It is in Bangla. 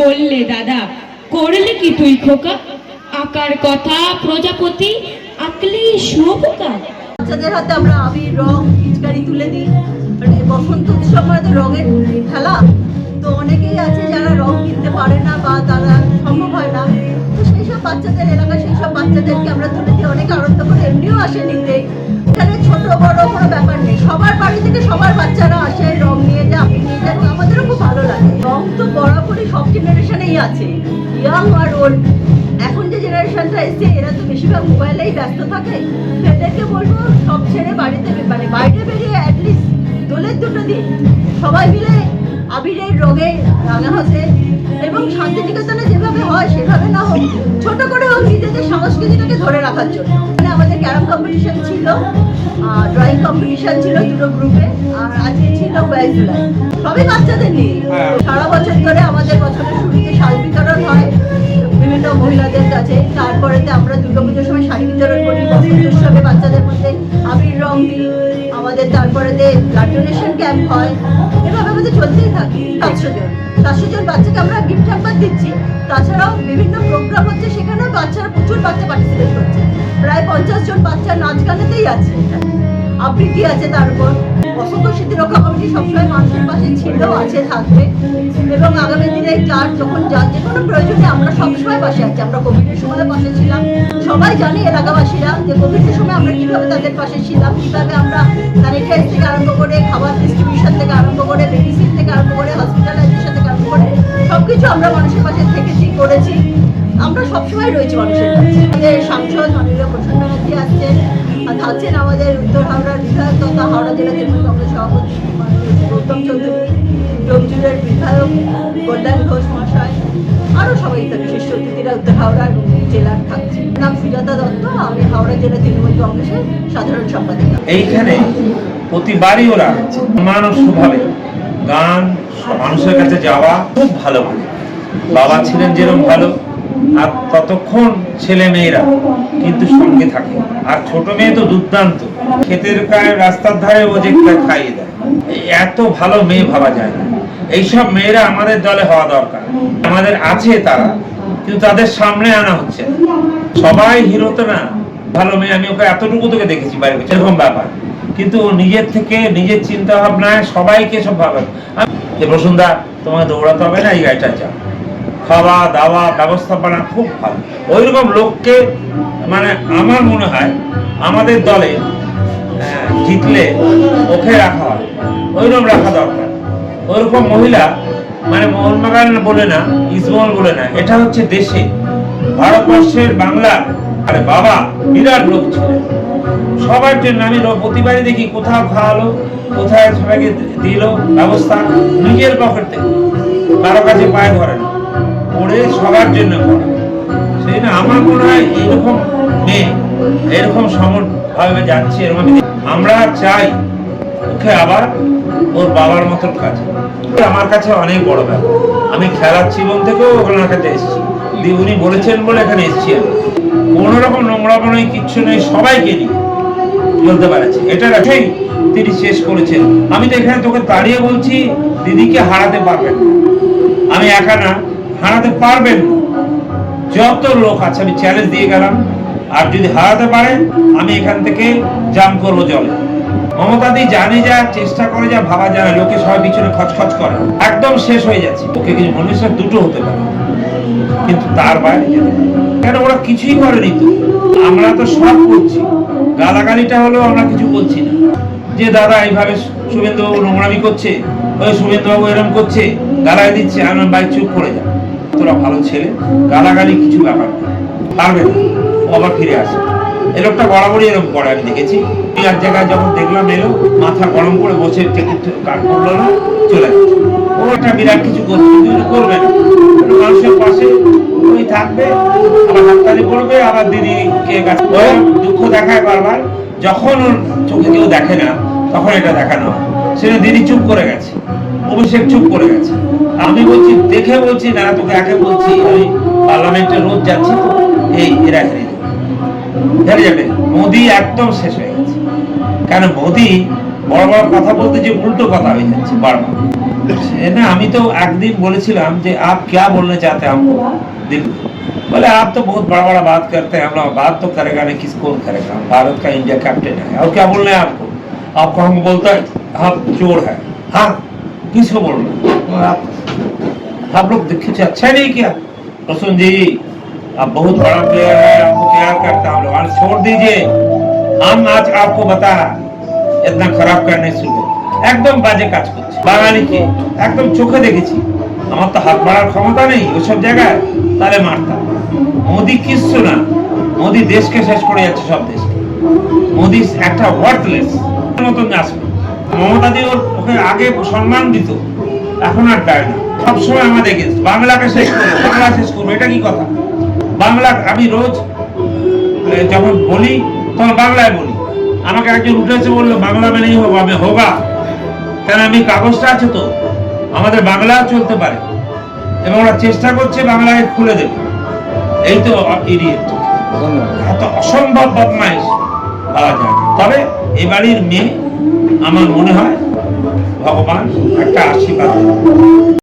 বললে দাদা, করলে কি তুই খোকা? আকার কথা প্রজাপতি আঁকলে শুয়োপোকা। বাচ্চাদের হাতে আমরা আবির রং পিচকারি তুলে দিই। বসন্ত উৎসব মানে তো রঙের খেলা, তো অনেকেই আছে যারা রং কিনতে পারে না বা তারা সম্ভব হয় না, তো সেই সব বাচ্চাদের এলাকায় সেই সব বাচ্চাদেরকে আমরা তুলে দিই, অনেক আনন্দ করে। এমনিও আসে নিতে, এখানে ছোট বড় কোনো ব্যাপার নেই, সবার বাড়ি থেকে সবার বাচ্চারা আসে রং নিয়ে যায়, আবির নিয়ে যায়, এবং আমাদেরও খুব ভালো লাগে। রং তো বরাবরই সব জেনারেশনেই আছে, ইয়াং আর ওল্ড। এখন যে জেনারেশনটা এসছে এরা তো বেশিরভাগ মোবাইলেই ব্যস্ত থাকে, এদেরকে বলবো সব ছেড়ে বাড়িতে মানে বাইরে বেরিয়ে অ্যাটলিস্ট দোলের দুটো দিন সবাই মিলে আবিরের রঙে রাঙা হতে, এবং শান্তিনিকেতনে যেভাবে হয় সেভাবে না হোক, ছোট করে হোক, নিজেদের সংস্কৃতিটাকে ধরে রাখার জন্য। মানে আমাদের ক্যারাম কম্পিটিশন ছিল, ড্রয়িং কম্পিটিশন ছিল দুটো গ্রুপে, আর আজকে ছিল জুলাই, সবই বাচ্চাদের নিয়ে। সারা বছর ধরে আমাদের বছরের শুরুতে শাল বিতরণ হয় বিভিন্ন মহিলাদের কাছে, তারপরেতে আমরা দুর্গাপুজোর সময় শাড়ি বিতরণ করি, বসন্ত উৎসবে বাচ্চাদের মধ্যে আবির রং দিই আমাদের, তারপরেতে ব্লাড ডোনেশন ক্যাম্প হয়, এভাবে আমাদের চলতেই থাকে। 700 জন বাচ্চাকে আমরা গিফট হ্যাম্পার দিচ্ছি, তাছাড়াও বিভিন্ন প্রোগ্রাম হচ্ছে, সেখানেও বাচ্চারা প্রচুর বাচ্চা পার্টিসিপেট করছে, প্রায় 50 জন বাচ্চা নাচ গানেতেই আছে, আবৃত্তি আছে। তারপর বসন্ত স্মৃতি রক্ষা কমিটি সবসময় মানুষের পাশে ছিল, আছে, থাকবে, এবং আগামী দিনে যার যখন যার যে কোনো প্রয়োজনে আমরা সবসময় পাশে আছি। আমরা কোভিডের সময় পাশে ছিলাম, সবাই জানে এলাকাবাসীরা যে কোভিডের সময় আমরা কীভাবে তাদের পাশে ছিলাম, কীভাবে আমরা স্যানিটাইজ থেকে আরম্ভ করে খাবার ডিস্ট্রিবিউশন থেকে আরম্ভ করে মেডিসিন থেকে আরম্ভ করে হসপিটালাইজেশন থেকে আরম্ভ করে সব কিছু আমরা মানুষের পাশে থেকেছি, করেছি। আমরা সবসময় রয়েছি মানুষের কাছে। আমাদের সাংসদ মাননীয় প্রসন্ন ব্যানার্জি আসছেন, আর থাকছেন আমাদের উত্তর হাওড়ার বিধায়ক তথা হাওড়া জেলা তৃণমূল কংগ্রেস সভাপতি গৌতম চৌধুরী, ডোমজুড়ের বিধায়ক কল্যাণ ঘোষ মহাশয়, আরও সবাই তো বিশিষ্ট অতিথিরা উত্তর হাওড়া জেলার থাকছে। নাম সুজাতা দত্ত, আমি হাওড়া জেলা তৃণমূল কংগ্রেসের সাধারণ সম্পাদিকা। এইখানে প্রতিবারই ওরা মানব স্বভাবে গান, মানুষের কাছে যাওয়া খুব ভালো করে। বাবা ছিলেন যেরকম ভালো, আর ততক্ষণ ছেলে মেয়েরা কিন্তু সঙ্গে থাকে। আর ছোট মেয়ে তো দুর্দান্ত, ক্ষেতের গায়ে রাস্তার ধারে ও যে খাইয়ে দেয়, এত ভালো মেয়ে ভাবা যায় না। এইসব মেয়েরা আমাদের দলে হওয়া দরকার। আমাদের আছে তারা, কিন্তু তাদের সামনে আনা হচ্ছে। সবাই হিরো তো না, ভালো মেয়ে। আমি ওকে এতটুকু তোকে দেখেছি বাইরে, এরকম ব্যাপার। কিন্তু নিজের থেকে নিজের চিন্তা ভাবনায় সবাইকে সব ভাবে যে বসুন্ধা তোমাকে দৌড়াতে হবে না, এই গাড়িটা যাও, খাওয়া দাওয়া ব্যবস্থাপনা খুব ভালো। ওইরকম লোককে মানে আমার মনে হয় আমাদের দলে জিতলে ওকে রাখা হয়, ওইরকম রাখা দরকার। ওইরকম মহিলা মানে মোহনবাগান বলে না, ইসমহল বলে না, এটা হচ্ছে দেশে ভারতবর্ষের বাংলা। আরে বাবা বিরাট লোক ছিলেন সবার জন্য। আমি প্রতিবারই দেখি কোথাও খাওয়ালো, কোথায় সবাইকে দিল ব্যবস্থা, নিজের পকেট থেকে, কারো কাছে পায়ে ধরে না, করে সবার জন্য করে। সেই না আমার মনে হয় এইরকম মেয়ে এরকম সমভাবে যাচ্ছে। এরকম আমরা চাই ওকে আবার ওর বাবার মতন কাছে। আমার কাছে অনেক বড় ব্যাপার। আমি খেলার জীবন থেকেও ওনার কাছে এসেছি, উনি বলেছেন বলে এখানে এসেছি। আমি কোনো রকম নোংরামো নেই, কিচ্ছু নেই, সবাইকে নিয়ে চলতে পারছে। এটা রাখেই তিনি শেষ করেছেন। আমি তো এখানে তোকে দাঁড়িয়ে বলছি, দিদিকে হারাতে পারবেন না। আমি একা না, হারাতে পারবেন না। যত লোক আছে আমি চ্যালেঞ্জ দিয়ে গেলাম, আর যদি হারাতে পারে আমি এখান থেকে জাম্প করবো জলে। মমতাদি জানে, যা চেষ্টা করে, যা ভাবা যায়, লোকে সবাই পিছনে খচখচ করে, একদম শেষ হয়ে যাচ্ছে। ওকে কিছু মনুষ্যের দুটো হতে পারে, কিন্তু তার বাইরে কেন ওরা কিছুই করেনি। তো আমরা তো সব করছি, গালাগালিটা হলেও আমরা কিছু বলছি না যে দাদা এইভাবে শুভেন্দুবাবু নোংরামি করছে, ওই শুভেন্দুবাবু এরকম করছে, গালাগালি দিচ্ছে। আমার ভাই চুপ করে যা, তোরা ভালো ছেলে, গালাগালি কিছু ব্যাপার পারবে না। ও আবার ফিরে আসে। এই লোকটা বরাবরই এরকম করে, আমি দেখেছি। এক জায়গায় যখন দেখলাম এলো, মাথা গরম করে বসে টিকিট কাট করলো না, চলে গেছে। ও একটা বিরাট কিছু করবে না, মানুষের পাশে ওই থাকবে, আবার হাততালি করবে, আবার দিদিকে দুঃখ দেখায় বারবার। যখন ওর চোখে কেউ দেখে না তখন এটা দেখানো হয়। সেটা দিদি চুপ করে গেছে, অভিষেক চুপ করে গেছে। আমি বলছি, দেখে বলছি না, তোকে একে বলছি, আমি পার্লামেন্টে রোজ যাচ্ছি, তো এই এরা হেরে যাবে। মোদি একদম শেষ হয়ে গেছে। কেন মোদি বড় বড় কথা বলতে যে উল্টো কথা হয়ে যাচ্ছে বারবার। ना अभी तो एक दिन बोलेছিলাম যে आप क्या बोलना चाहते हैं हमको दिल में? बोले आप तो बहुत बड़ा बड़ा बात करते हैं, हम लोग बात तो करेगा नहीं, किस कौन करेगा, भारत का इंडिया कैप्टन है और क्या बोलना है आपको? आपको हम बोलता है आप चोर है, हाँ किसको बोलना? और आप लोग देखिए अच्छा नहीं किया प्रसून जी, आप बहुत बड़ा प्लेयर है, आपको प्यार करता हम लोग, छोड़ दीजिए, हम आज आपको बता इतना खराब करने शुरू একদম বাজে কাজ করছে বাঙালিকে, একদম চোখে দেখেছি, আমার তো হাত বাড়ার ক্ষমতা নেই ওইসব জায়গায়, তাহলে মারতাম। মোদি কিচ্ছু না, মোদি দেশকে শেষ করে যাচ্ছে, সব দেশকে। মোদি একটা ওয়ার্থলেস মতন আসবে। মমতাদি ওকে আগে সম্মান দিত, এখন আর দেয় না, সবসময় আমাদের বাংলাকে শেষ করবো, বাংলা শেষ করবো, এটা কি কথা? বাংলা আমি রোজ যখন বলি তখন বাংলায় বলি, আমাকে একজন উঠেছে বললো বাংলা में नहीं होगा, मैं होगा, কেন আমি কাগজটা আছে তো, আমাদের বাংলা চলতে পারে এবং ওরা চেষ্টা করছে বাংলাকে খুলে দেবে। এই তো ইডিয়েট, এত অসম্ভব বদমাইশ পাওয়া যায় না। তবে এই বাড়ির মেয়ে আমার মনে হয় ভগবান একটা আশীর্বাদ দেবে।